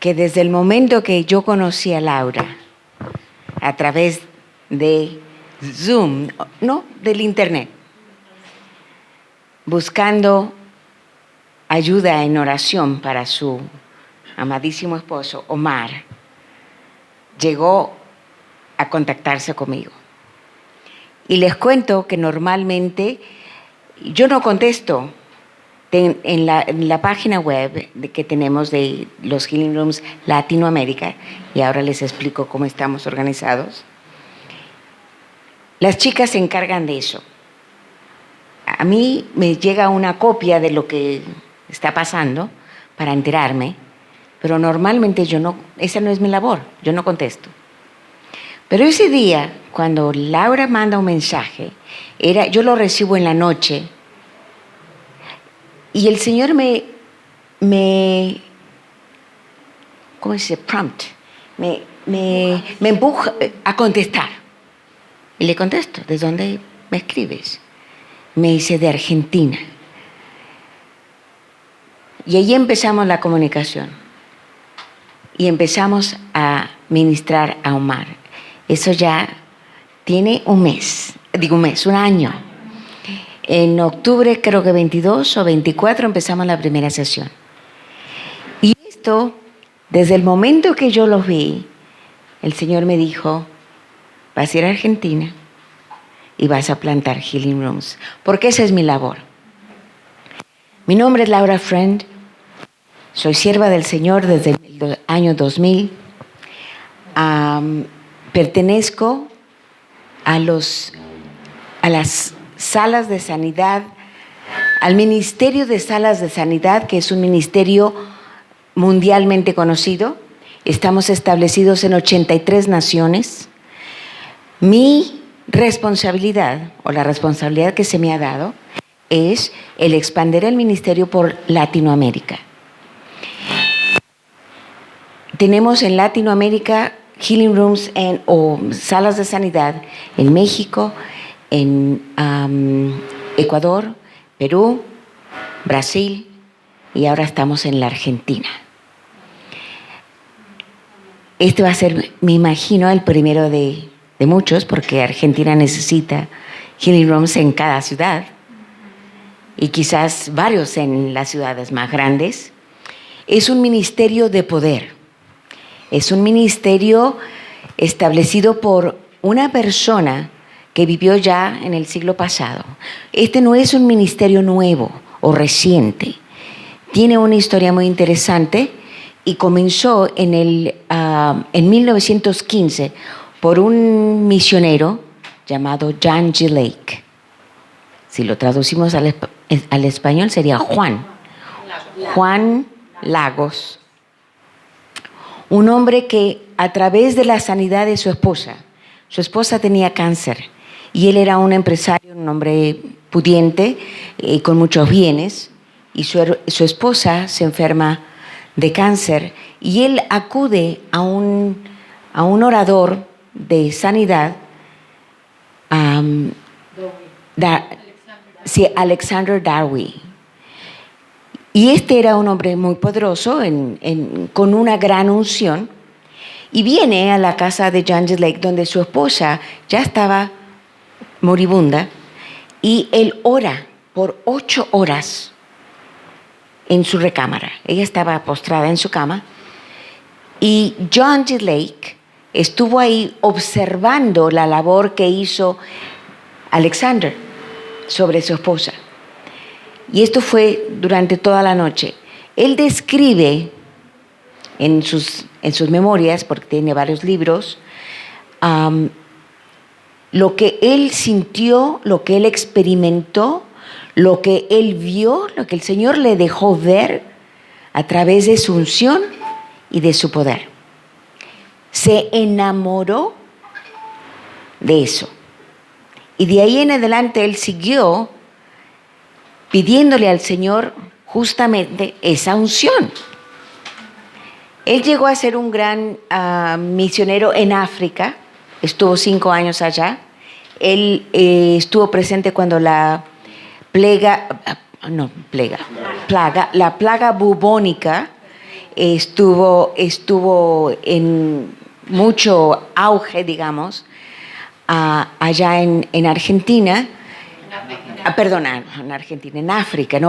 que desde el momento que yo conocí a Laura, a través de Zoom, no, del internet, buscando ayuda en oración para su amadísimo esposo, Omar, llegó a contactarse conmigo. Y les cuento que normalmente yo no contesto en la página web que tenemos de los Healing Rooms Latinoamérica, y ahora les explico cómo estamos organizados. Las chicas se encargan de eso. A mí me llega una copia de lo que está pasando para enterarme, pero normalmente esa no es mi labor, yo no contesto. Pero ese día, cuando Laura manda un mensaje, yo lo recibo en la noche, y el Señor me ¿cómo se dice? Prompt, me empuja a contestar. Y le contesto, ¿de dónde me escribes? Me dice, de Argentina. Y ahí empezamos la comunicación. Y empezamos a ministrar a Omar. Eso ya tiene un año. En octubre, creo que 22 o 24, empezamos la primera sesión. Y esto, desde el momento que yo los vi, el Señor me dijo, vas a ir a Argentina y vas a plantar Healing Rooms, porque esa es mi labor. Mi nombre es Laura Friend, soy sierva del Señor desde el año 2000. Pertenezco a las salas de sanidad, al Ministerio de Salas de Sanidad, que es un ministerio mundialmente conocido. Estamos establecidos en 83 naciones. Mi responsabilidad, o la responsabilidad que se me ha dado, es el expandir el ministerio por Latinoamérica. Tenemos en Latinoamérica Healing Rooms o salas de sanidad en México, en Ecuador, Perú, Brasil, y ahora estamos en la Argentina. Este va a ser, me imagino, el primero de muchos, porque Argentina necesita Healing Rooms en cada ciudad y quizás varios en las ciudades más grandes. Es un ministerio de poder. Es un ministerio establecido por una persona que vivió ya en el siglo pasado. Este no es un ministerio nuevo o reciente. Tiene una historia muy interesante y comenzó en 1915 por un misionero llamado John G. Lake. Si lo traducimos al español sería Juan Lagos. Un hombre que a través de la sanidad de su esposa tenía cáncer y él era un empresario, un hombre pudiente, con muchos bienes, y su esposa se enferma de cáncer y él acude a un orador de sanidad, Alexander Darby. Y este era un hombre muy poderoso, con una gran unción, y viene a la casa de John G. Lake, donde su esposa ya estaba moribunda, y él ora por 8 horas en su recámara. Ella estaba postrada en su cama, y John G. Lake estuvo ahí observando la labor que hizo Alexander sobre su esposa. Y esto fue durante toda la noche. Él describe en sus memorias, porque tiene varios libros, lo que él sintió, lo que él experimentó, lo que él vio, lo que el Señor le dejó ver a través de su unción y de su poder. Se enamoró de eso. Y de ahí en adelante él siguió pidiéndole al Señor justamente esa unción. Él llegó a ser un gran misionero en África, estuvo 5 años allá. Él estuvo presente cuando la plaga bubónica estuvo en mucho auge, digamos, allá en Argentina. Perdona, en Argentina, en África.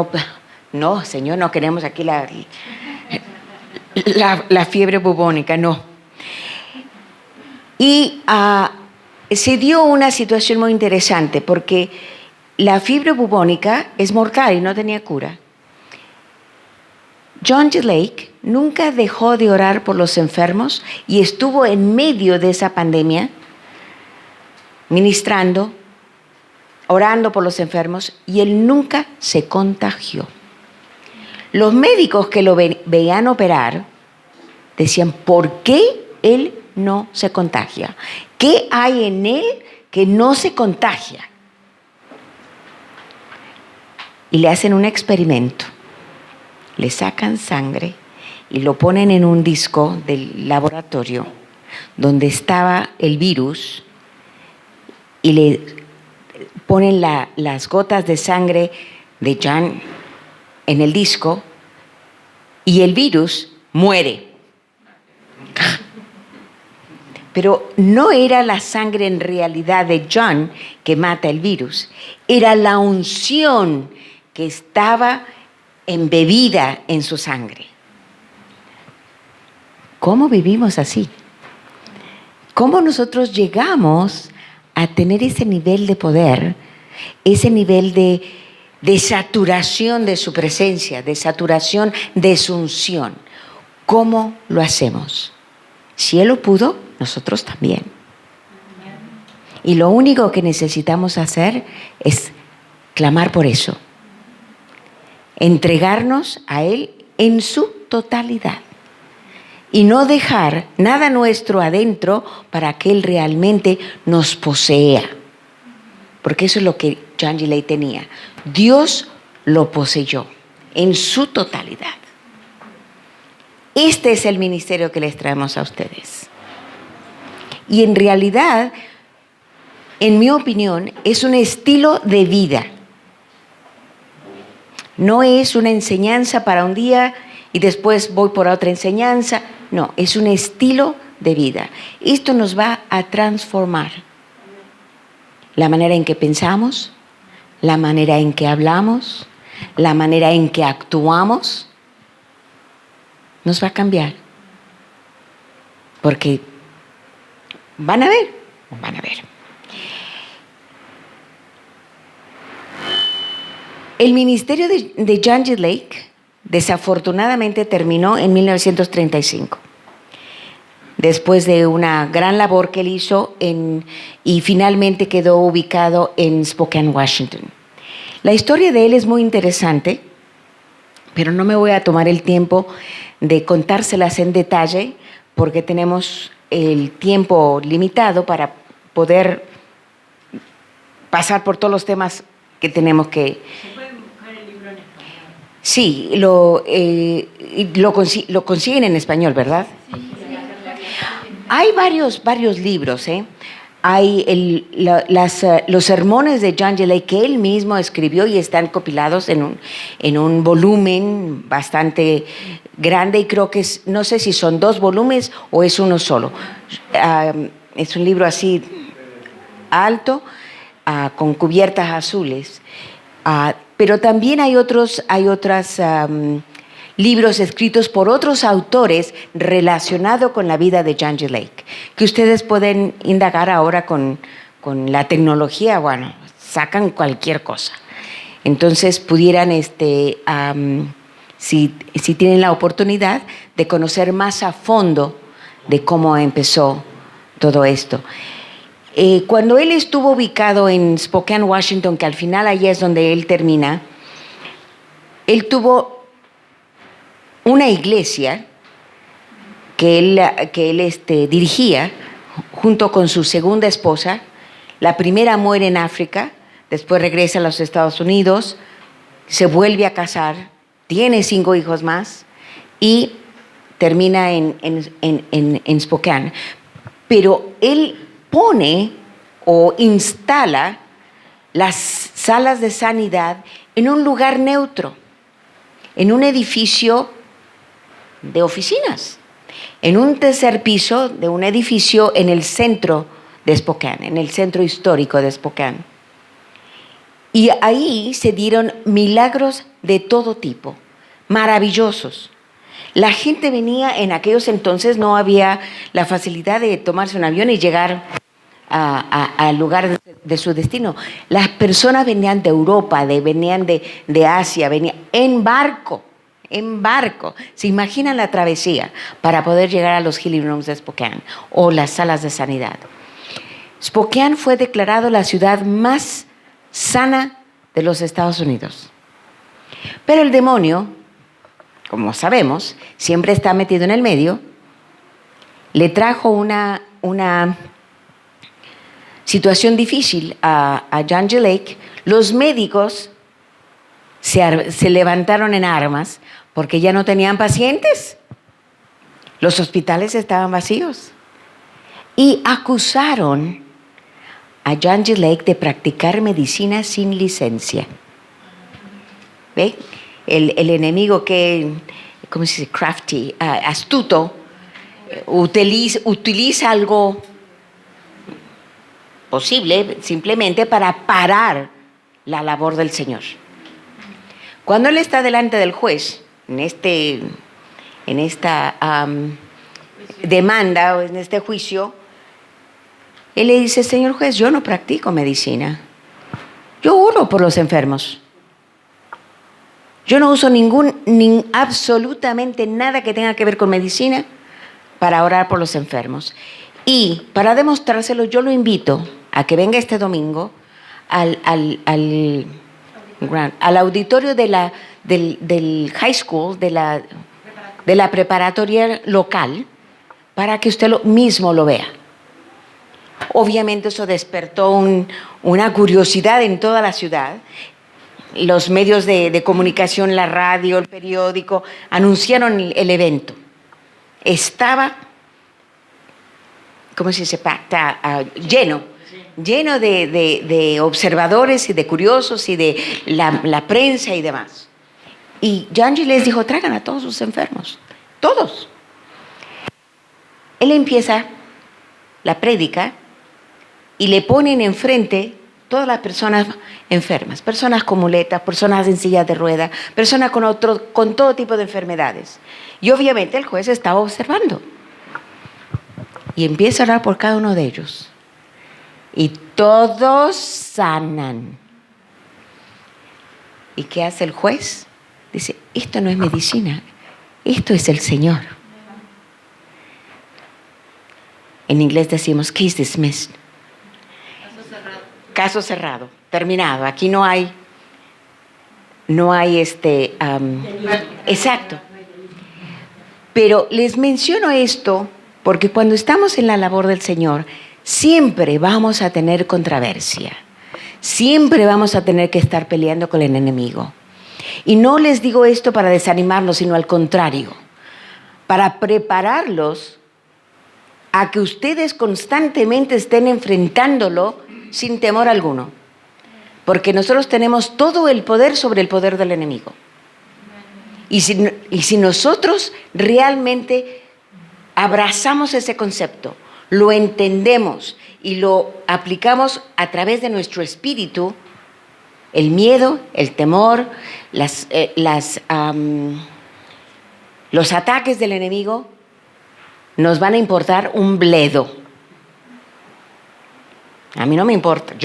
No, señor, no queremos aquí la fiebre bubónica, no. Y se dio una situación muy interesante porque la fiebre bubónica es mortal y no tenía cura. John G. Lake nunca dejó de orar por los enfermos y estuvo en medio de esa pandemia ministrando, orando por los enfermos, y él nunca se contagió. Los médicos que lo veían operar decían, ¿por qué él no se contagia? ¿Qué hay en él que no se contagia? Y le hacen un experimento. Le sacan sangre y lo ponen en un disco del laboratorio donde estaba el virus y le ponen las gotas de sangre de John en el disco y el virus muere. Pero no era la sangre en realidad de John que mata el virus, era la unción que estaba embebida en su sangre. ¿Cómo vivimos así? ¿Cómo nosotros llegamos a tener ese nivel de poder, ese nivel de saturación de su presencia, de saturación de su unción? ¿Cómo lo hacemos? Si Él lo pudo, nosotros también. Y lo único que necesitamos hacer es clamar por eso. Entregarnos a Él en su totalidad. Y no dejar nada nuestro adentro para que Él realmente nos posea. Porque eso es lo que John G. Lake tenía. Dios lo poseyó en su totalidad. Este es el ministerio que les traemos a ustedes. Y en realidad, en mi opinión, es un estilo de vida. No es una enseñanza para un día y después voy por otra enseñanza. No, es un estilo de vida. Esto nos va a transformar. La manera en que pensamos, la manera en que hablamos, la manera en que actuamos, nos va a cambiar. Porque van a ver. El ministerio de John G. Lake desafortunadamente terminó en 1935. Después de una gran labor que él hizo y finalmente quedó ubicado en Spokane, Washington. La historia de él es muy interesante, pero no me voy a tomar el tiempo de contárselas en detalle porque tenemos el tiempo limitado para poder pasar por todos los temas que tenemos que... ¿Se puede buscar el libro en español? Sí, lo consiguen en español, ¿verdad? Sí. Hay varios libros, ¿eh? Hay los sermones de John G. Lake que él mismo escribió y están compilados en un volumen bastante grande, y creo que no sé si son 2 volúmenes o es uno solo. Es un libro así alto, con cubiertas azules. Pero también hay otros libros escritos por otros autores relacionados con la vida de John G. Lake, que ustedes pueden indagar ahora con la tecnología. Bueno, sacan cualquier cosa. Entonces pudieran, si tienen la oportunidad de conocer más a fondo de cómo empezó todo esto. Cuando él estuvo ubicado en Spokane, Washington, que al final allí es donde él termina, él tuvo una iglesia que él dirigía junto con su segunda esposa. La primera muere en África, después regresa a los Estados Unidos, se vuelve a casar, tiene 5 hijos más y termina en Spokane. Pero él pone o instala las salas de sanidad en un lugar neutro, en un edificio de oficinas, en un tercer piso de un edificio en el centro de Spokane, en el centro histórico de Spokane. Y ahí se dieron milagros de todo tipo, maravillosos. La gente venía, en aquellos entonces no había la facilidad de tomarse un avión y llegar al lugar de su destino. Las personas venían de Europa, venían de Asia, venían en barco. Se imaginan la travesía para poder llegar a los Healing Rooms de Spokane o las salas de sanidad. Spokane fue declarado la ciudad más sana de los Estados Unidos. Pero el demonio, como sabemos, siempre está metido en el medio. Le trajo una situación difícil a John G. Lake. Los médicos se levantaron en armas porque ya no tenían pacientes. Los hospitales estaban vacíos. Y acusaron a John G. Lake de practicar medicina sin licencia. ¿Ve? El enemigo que, ¿cómo se dice? Crafty, astuto, utiliza algo posible simplemente para parar la labor del Señor. Cuando él está delante del juez, en esta demanda o en este juicio, él le dice: señor juez, yo no practico medicina. Yo oro por los enfermos. Yo no uso absolutamente nada que tenga que ver con medicina para orar por los enfermos. Y para demostrárselo, yo lo invito a que venga este domingo al auditorio del high school, de la preparatoria local, para que usted mismo lo vea. Obviamente eso despertó una curiosidad en toda la ciudad. Los medios de comunicación, la radio, el periódico, anunciaron el evento. Estaba, ¿cómo se dice? Lleno de observadores y de curiosos y de la prensa y demás. Y John G. les dijo: traigan a todos sus enfermos, todos. Él empieza la prédica y le ponen enfrente todas las personas enfermas, personas con muletas, personas en sillas de ruedas, personas con todo tipo de enfermedades. Y obviamente el juez estaba observando. Y empieza a orar por cada uno de ellos. Y todos sanan. ¿Y qué hace el juez? Dice: esto no es medicina, esto es el Señor. En inglés decimos case dismissed. Caso cerrado, terminado. Aquí no hay exacto. Pero les menciono esto porque cuando estamos en la labor del Señor, siempre vamos a tener controversia. Siempre vamos a tener que estar peleando con el enemigo. Y no les digo esto para desanimarlos, sino al contrario, para prepararlos a que ustedes constantemente estén enfrentándolo sin temor alguno. Porque nosotros tenemos todo el poder sobre el poder del enemigo. Y si nosotros realmente abrazamos ese concepto, lo entendemos y lo aplicamos a través de nuestro espíritu, el miedo, el temor, los ataques del enemigo nos van a importar un bledo. A mí no me importa,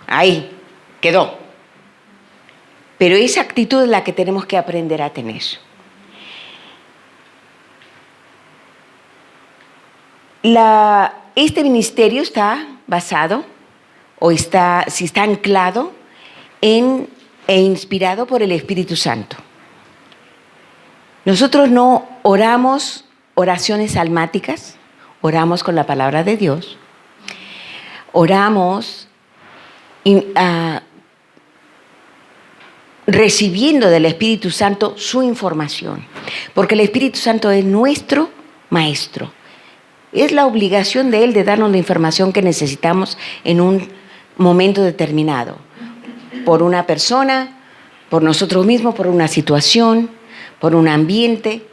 ahí quedó. Pero esa actitud es la que tenemos que aprender a tener. Este ministerio está basado, si está anclado e inspirado por el Espíritu Santo. Nosotros no oramos oraciones almáticas, oramos con la palabra de Dios. Oramos recibiendo del Espíritu Santo su información, porque el Espíritu Santo es nuestro maestro. Es la obligación de Él de darnos la información que necesitamos en un momento determinado, por una persona, por nosotros mismos, por una situación, por un ambiente,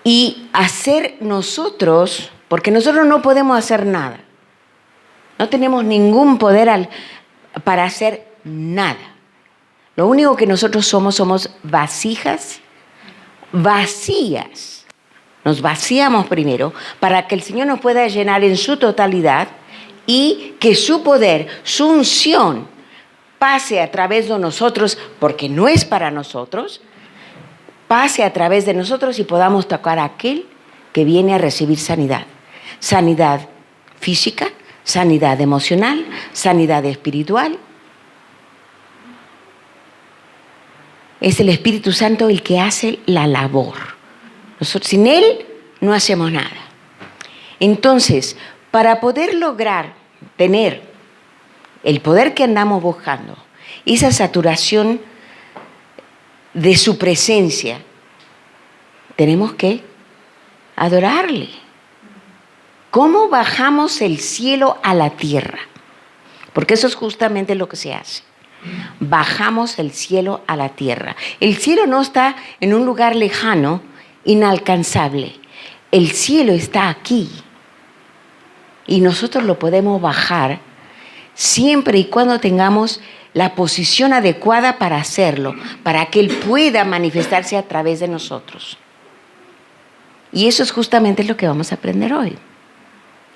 y hacer nosotros, porque nosotros no podemos hacer nada, no tenemos ningún poder para hacer nada. Lo único que nosotros somos vasijas vacías. Nos vaciamos primero para que el Señor nos pueda llenar en su totalidad y que su poder, su unción, pase a través de nosotros, porque no es para nosotros, pase a través de nosotros y podamos tocar a aquel que viene a recibir sanidad. Sanidad física, sanidad emocional, sanidad espiritual. Es el Espíritu Santo el que hace la labor. Nosotros, sin Él no hacemos nada. Entonces, para poder lograr tener el poder que andamos buscando, esa saturación de su presencia, tenemos que adorarle. ¿Cómo bajamos el cielo a la tierra? Porque eso es justamente lo que se hace. Bajamos el cielo a la tierra. El cielo no está en un lugar lejano, inalcanzable. El cielo está aquí. Y nosotros lo podemos bajar siempre y cuando tengamos la posición adecuada para hacerlo, para que Él pueda manifestarse a través de nosotros. Y eso es justamente lo que vamos a aprender hoy.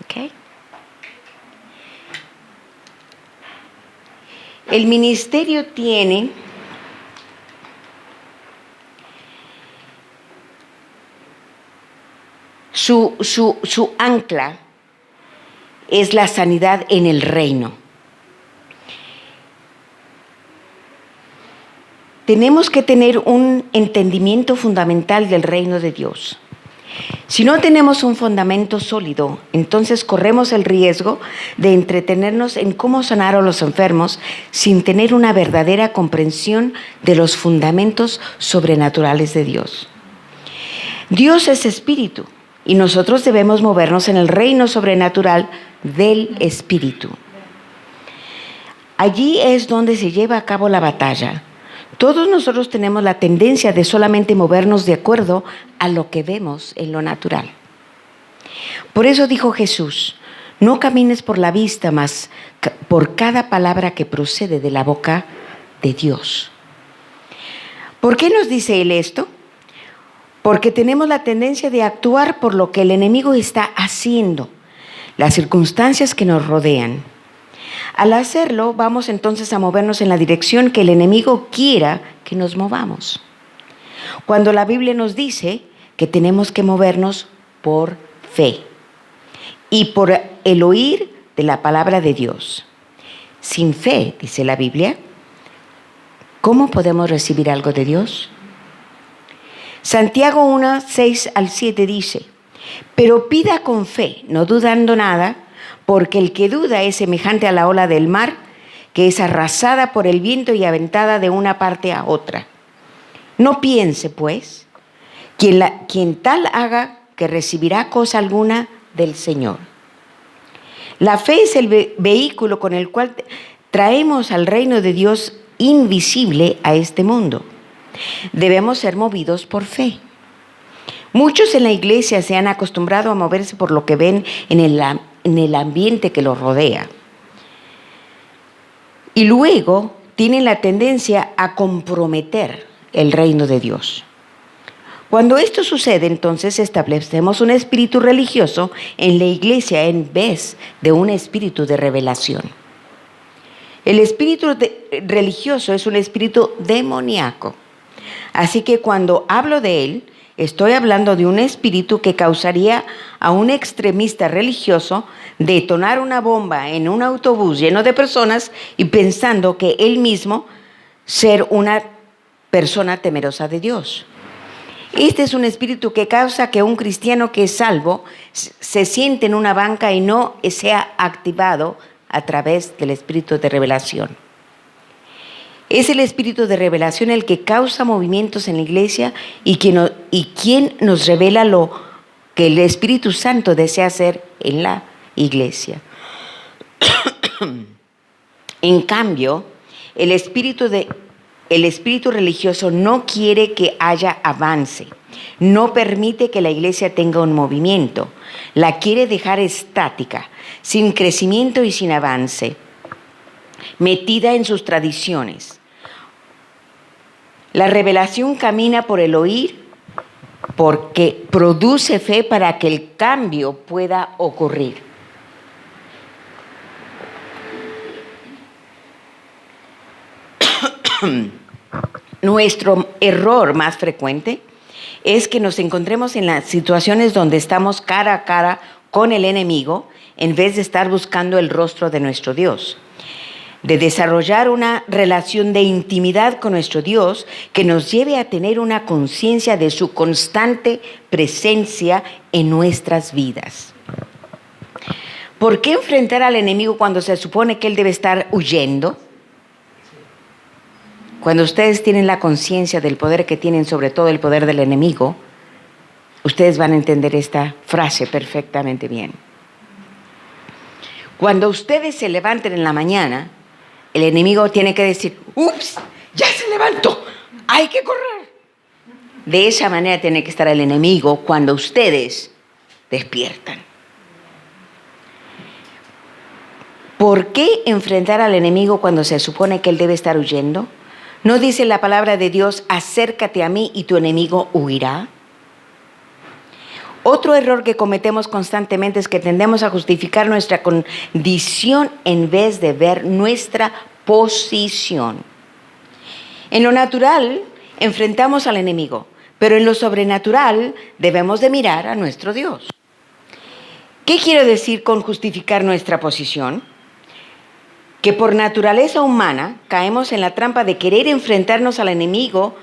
¿Ok? El ministerio tiene su ancla, es la sanidad en el reino. Tenemos que tener un entendimiento fundamental del reino de Dios. Si no tenemos un fundamento sólido, entonces corremos el riesgo de entretenernos en cómo sanar a los enfermos sin tener una verdadera comprensión de los fundamentos sobrenaturales de Dios. Dios es espíritu y nosotros debemos movernos en el reino sobrenatural del espíritu. Allí es donde se lleva a cabo la batalla. Todos nosotros tenemos la tendencia de solamente movernos de acuerdo a lo que vemos en lo natural. Por eso dijo Jesús, no camines por la vista, mas por cada palabra que procede de la boca de Dios. ¿Por qué nos dice Él esto? Porque tenemos la tendencia de actuar por lo que el enemigo está haciendo, las circunstancias que nos rodean. Al hacerlo, vamos entonces a movernos en la dirección que el enemigo quiera que nos movamos. Cuando la Biblia nos dice que tenemos que movernos por fe y por el oír de la palabra de Dios. Sin fe, dice la Biblia, ¿cómo podemos recibir algo de Dios? Santiago 1, 6 al 7 dice, pero pida con fe, no dudando nada, porque el que duda es semejante a la ola del mar, que es arrasada por el viento y aventada de una parte a otra. No piense, pues, quien tal haga que recibirá cosa alguna del Señor. La fe es el vehículo con el cual traemos al reino de Dios invisible a este mundo. Debemos ser movidos por fe. Muchos en la iglesia se han acostumbrado a moverse por lo que ven en el ambiente que los rodea. Y luego tienen la tendencia a comprometer el reino de Dios. Cuando esto sucede, entonces establecemos un espíritu religioso en la iglesia en vez de un espíritu de revelación. El espíritu religioso es un espíritu demoníaco. Así que cuando hablo de él, estoy hablando de un espíritu que causaría a un extremista religioso detonar una bomba en un autobús lleno de personas y pensando que él mismo ser una persona temerosa de Dios. Este es un espíritu que causa que un cristiano que es salvo se siente en una banca y no sea activado a través del espíritu de revelación. Es el espíritu de revelación el que causa movimientos en la iglesia y quien nos revela lo que el Espíritu Santo desea hacer en la iglesia. En cambio, el espíritu el espíritu religioso no quiere que haya avance, no permite que la iglesia tenga un movimiento, la quiere dejar estática, sin crecimiento y sin avance, metida en sus tradiciones. La revelación camina por el oír porque produce fe para que el cambio pueda ocurrir. Nuestro error más frecuente es que nos encontremos en las situaciones donde estamos cara a cara con el enemigo en vez de estar buscando el rostro de nuestro Dios, de desarrollar una relación de intimidad con nuestro Dios que nos lleve a tener una conciencia de su constante presencia en nuestras vidas. ¿Por qué enfrentar al enemigo cuando se supone que él debe estar huyendo? Cuando ustedes tienen la conciencia del poder que tienen, sobre todo el poder del enemigo, ustedes van a entender esta frase perfectamente bien. Cuando ustedes se levanten en la mañana, el enemigo tiene que decir, ¡ups! ¡Ya se levantó! ¡Hay que correr! De esa manera tiene que estar el enemigo cuando ustedes despiertan. ¿Por qué enfrentar al enemigo cuando se supone que él debe estar huyendo? ¿No dice la palabra de Dios, acércate a mí y tu enemigo huirá? Otro error que cometemos constantemente es que tendemos a justificar nuestra condición en vez de ver nuestra posición. En lo natural, enfrentamos al enemigo, pero en lo sobrenatural debemos de mirar a nuestro Dios. ¿Qué quiero decir con justificar nuestra posición? Que por naturaleza humana caemos en la trampa de querer enfrentarnos al enemigo,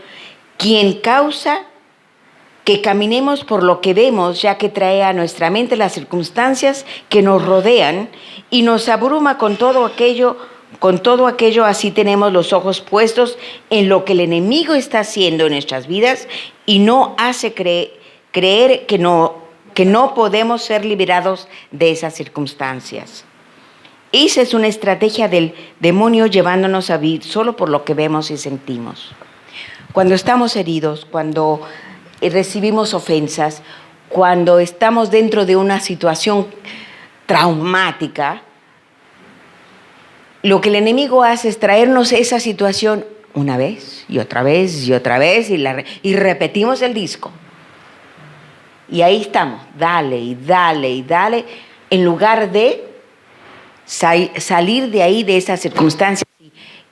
quien causa que caminemos por lo que vemos, ya que trae a nuestra mente las circunstancias que nos rodean y nos abruma con todo aquello, así tenemos los ojos puestos en lo que el enemigo está haciendo en nuestras vidas y no hace creer que no podemos ser liberados de esas circunstancias. Esa es una estrategia del demonio llevándonos a vivir solo por lo que vemos y sentimos. Cuando estamos heridos, cuando recibimos ofensas, cuando estamos dentro de una situación traumática, lo que el enemigo hace es traernos esa situación una vez y otra vez y otra vez y repetimos el disco. Y ahí estamos, dale y dale y dale, en lugar de salir de ahí, de esas circunstancias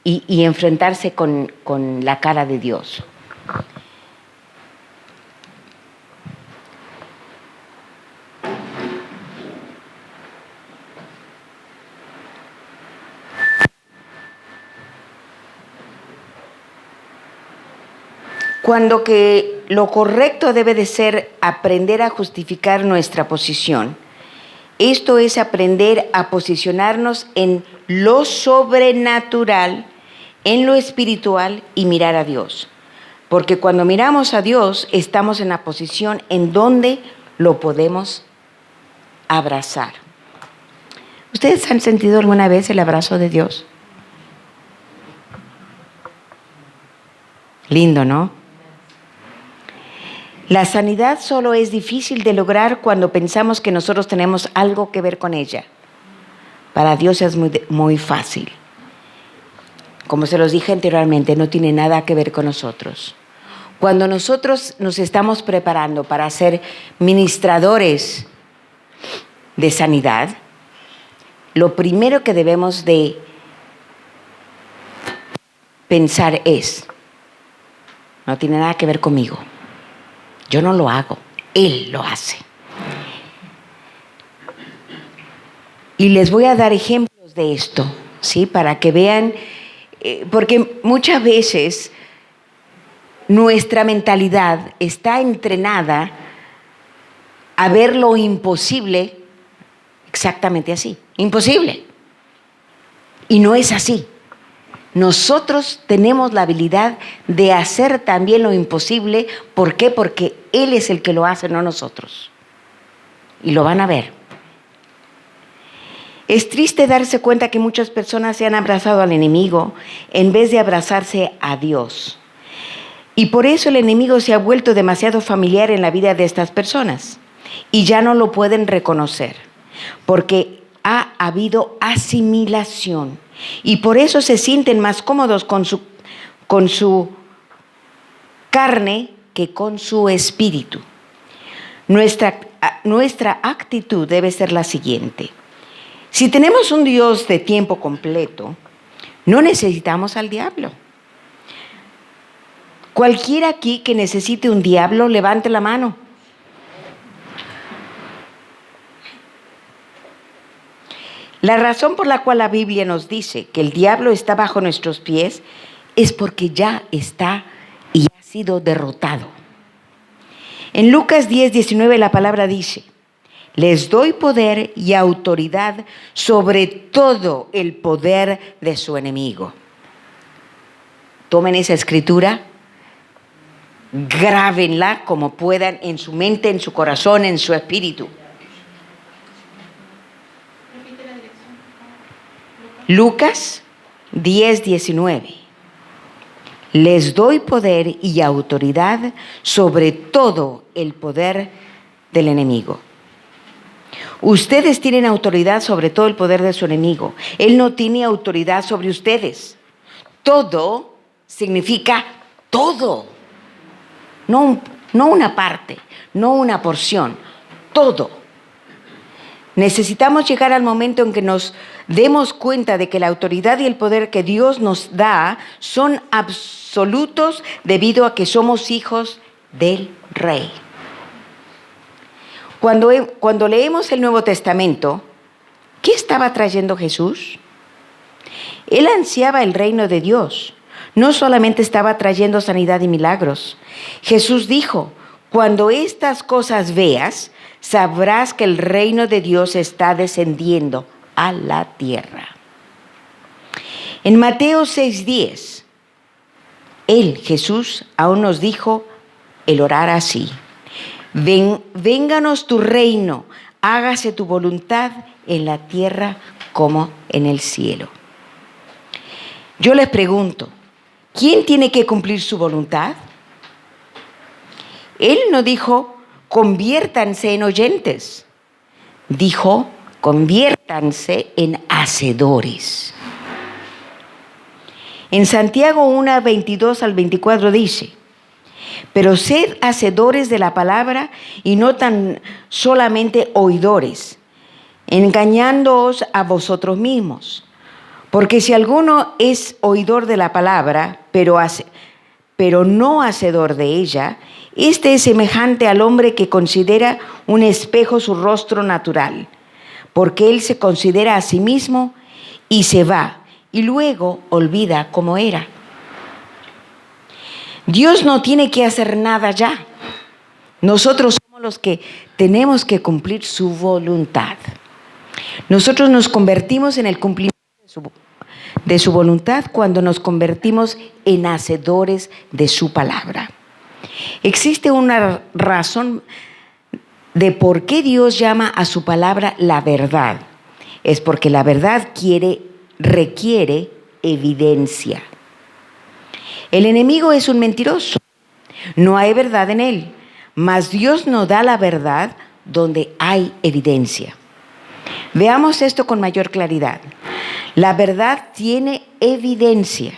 y enfrentarse con la cara de Dios. Cuando que lo correcto debe de ser aprender a justificar nuestra posición. Esto es aprender a posicionarnos en lo sobrenatural, en lo espiritual y mirar a Dios. Porque cuando miramos a Dios, estamos en la posición en donde lo podemos abrazar. ¿Ustedes han sentido alguna vez el abrazo de Dios? Lindo, ¿no? La sanidad solo es difícil de lograr cuando pensamos que nosotros tenemos algo que ver con ella. Para Dios es muy fácil. Como se los dije anteriormente, no tiene nada que ver con nosotros. Cuando nosotros nos estamos preparando para ser ministradores de sanidad, lo primero que debemos de pensar es, no tiene nada que ver conmigo. Yo no lo hago, Él lo hace. Y les voy a dar ejemplos de esto, ¿sí? Para que vean, porque muchas veces nuestra mentalidad está entrenada a ver lo imposible exactamente así. Imposible. Y no es así. Nosotros tenemos la habilidad de hacer también lo imposible. ¿Por qué? Porque Él es el que lo hace, no nosotros. Y lo van a ver. Es triste darse cuenta que muchas personas se han abrazado al enemigo en vez de abrazarse a Dios. Y por eso el enemigo se ha vuelto demasiado familiar en la vida de estas personas y ya no lo pueden reconocer porque ha habido asimilación y por eso se sienten más cómodos con su carne que con su espíritu. Nuestra actitud debe ser la siguiente. Si tenemos un Dios de tiempo completo, no necesitamos al diablo. Cualquiera aquí que necesite un diablo, levante la mano. La razón por la cual la Biblia nos dice que el diablo está bajo nuestros pies es porque ya está y ha sido derrotado. En Lucas 10:19 la palabra dice: les doy poder y autoridad sobre todo el poder de su enemigo. Tomen esa escritura, grábenla como puedan en su mente, en su corazón, en su espíritu. Lucas 10:19. Les doy poder y autoridad sobre todo el poder del enemigo. Ustedes tienen autoridad sobre todo el poder de su enemigo. Él no tiene autoridad sobre ustedes. Todo significa todo. No una parte, no una porción, todo. Necesitamos llegar al momento en que nos demos cuenta de que la autoridad y el poder que Dios nos da son absolutos debido a que somos hijos del Rey. Cuando leemos el Nuevo Testamento, ¿qué estaba trayendo Jesús? Él ansiaba el reino de Dios. No solamente estaba trayendo sanidad y milagros. Jesús dijo: cuando estas cosas veas, sabrás que el reino de Dios está descendiendo a la tierra. En Mateo 6:10, Jesús, aún nos dijo el orar así: vénganos tu reino, hágase tu voluntad en la tierra como en el cielo. Yo les pregunto, ¿quién tiene que cumplir su voluntad? Él no dijo: conviértanse en oyentes. Dijo: conviértanse en hacedores. En Santiago 1:22 al 24 dice: pero sed hacedores de la palabra y no tan solamente oidores, engañándoos a vosotros mismos. Porque si alguno es oidor de la palabra, pero no hacedor de ella, este es semejante al hombre que considera un espejo su rostro natural, porque él se considera a sí mismo y se va, y luego olvida cómo era. Dios no tiene que hacer nada ya. Nosotros somos los que tenemos que cumplir su voluntad. Nosotros nos convertimos en el cumplimiento de su voluntad cuando nos convertimos en hacedores de su palabra. Existe una razón de por qué Dios llama a su palabra la verdad. Es porque la verdad requiere evidencia. El enemigo es un mentiroso. No hay verdad en él, mas Dios nos da la verdad donde hay evidencia. Veamos esto con mayor claridad. La verdad tiene evidencia,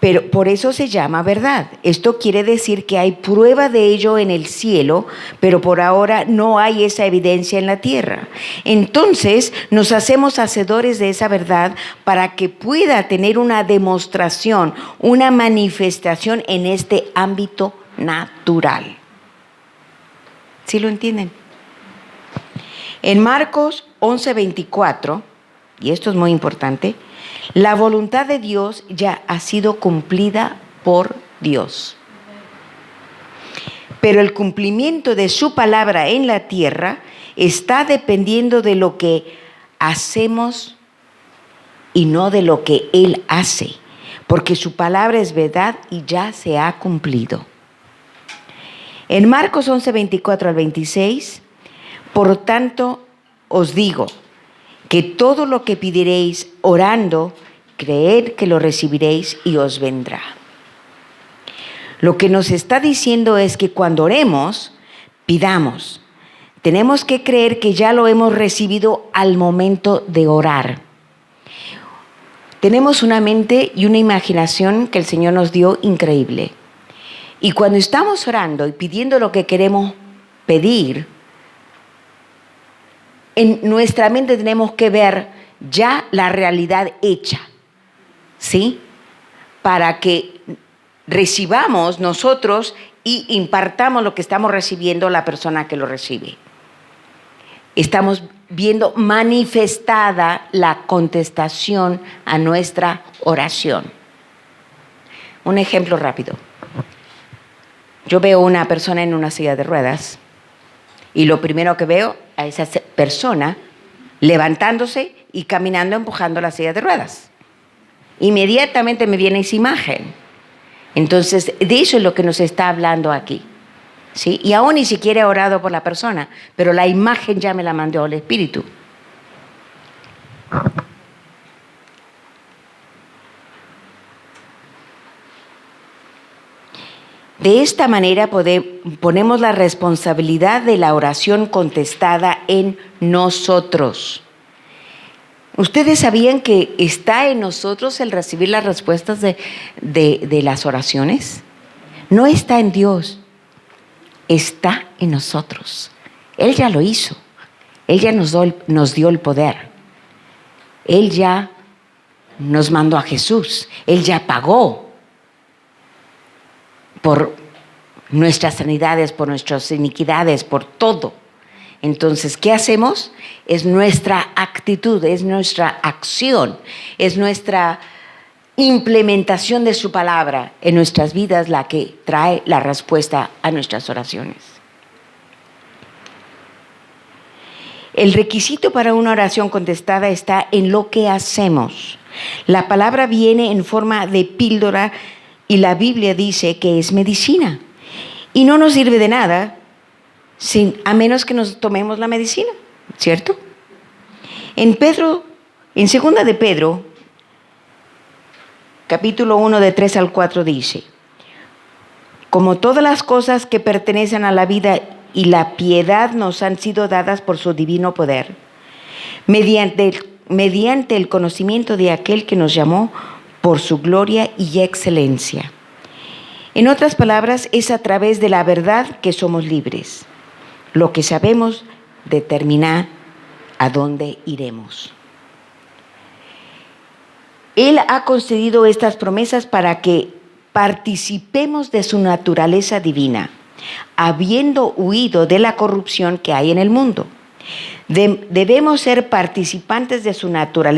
pero por eso se llama verdad. Esto quiere decir que hay prueba de ello en el cielo, pero por ahora no hay esa evidencia en la tierra. Entonces nos hacemos hacedores de esa verdad para que pueda tener una demostración, una manifestación en este ámbito natural. ¿Sí lo entienden? En Marcos 11:24, y esto es muy importante, la voluntad de Dios ya ha sido cumplida por Dios. Pero el cumplimiento de su palabra en la tierra está dependiendo de lo que hacemos y no de lo que Él hace, porque su palabra es verdad y ya se ha cumplido. En Marcos 11:24 al 26, por tanto os digo, que todo lo que pediréis orando, creed que lo recibiréis y os vendrá. Lo que nos está diciendo es que cuando oremos, pidamos. Tenemos que creer que ya lo hemos recibido al momento de orar. Tenemos una mente y una imaginación que el Señor nos dio increíble. Y cuando estamos orando y pidiendo lo que queremos pedir, en nuestra mente tenemos que ver ya la realidad hecha, ¿sí? Para que recibamos nosotros y impartamos lo que estamos recibiendo a la persona que lo recibe. Estamos viendo manifestada la contestación a nuestra oración. Un ejemplo rápido. Yo veo una persona en una silla de ruedas y lo primero que veo a esa persona levantándose y caminando empujando la silla de ruedas. Inmediatamente me viene esa imagen. Entonces, de eso es lo que nos está hablando aquí, ¿sí? Y aún ni siquiera he orado por la persona, pero la imagen ya me la mandó el Espíritu. De esta manera ponemos la responsabilidad de la oración contestada en nosotros. ¿Ustedes sabían que está en nosotros el recibir las respuestas de las oraciones? No está en Dios, está en nosotros. Él ya lo hizo, Él ya nos dio el poder. Él ya nos mandó a Jesús, Él ya pagó por nuestras sanidades, por nuestras iniquidades, por todo. Entonces, ¿qué hacemos? Es nuestra actitud, es nuestra acción, es nuestra implementación de su palabra en nuestras vidas la que trae la respuesta a nuestras oraciones. El requisito para una oración contestada está en lo que hacemos. La palabra viene en forma de píldora y la Biblia dice que es medicina. Y no nos sirve de nada a menos que nos tomemos la medicina, ¿cierto? En 2 de Pedro, capítulo 1, de 3 al 4 dice: como todas las cosas que pertenecen a la vida y la piedad nos han sido dadas por su divino poder, mediante el conocimiento de aquel que nos llamó por su gloria y excelencia. En otras palabras, es a través de la verdad que somos libres. Lo que sabemos determina a dónde iremos. Él ha concedido estas promesas para que participemos de su naturaleza divina, habiendo huido de la corrupción que hay en el mundo. Debemos ser participantes de su naturaleza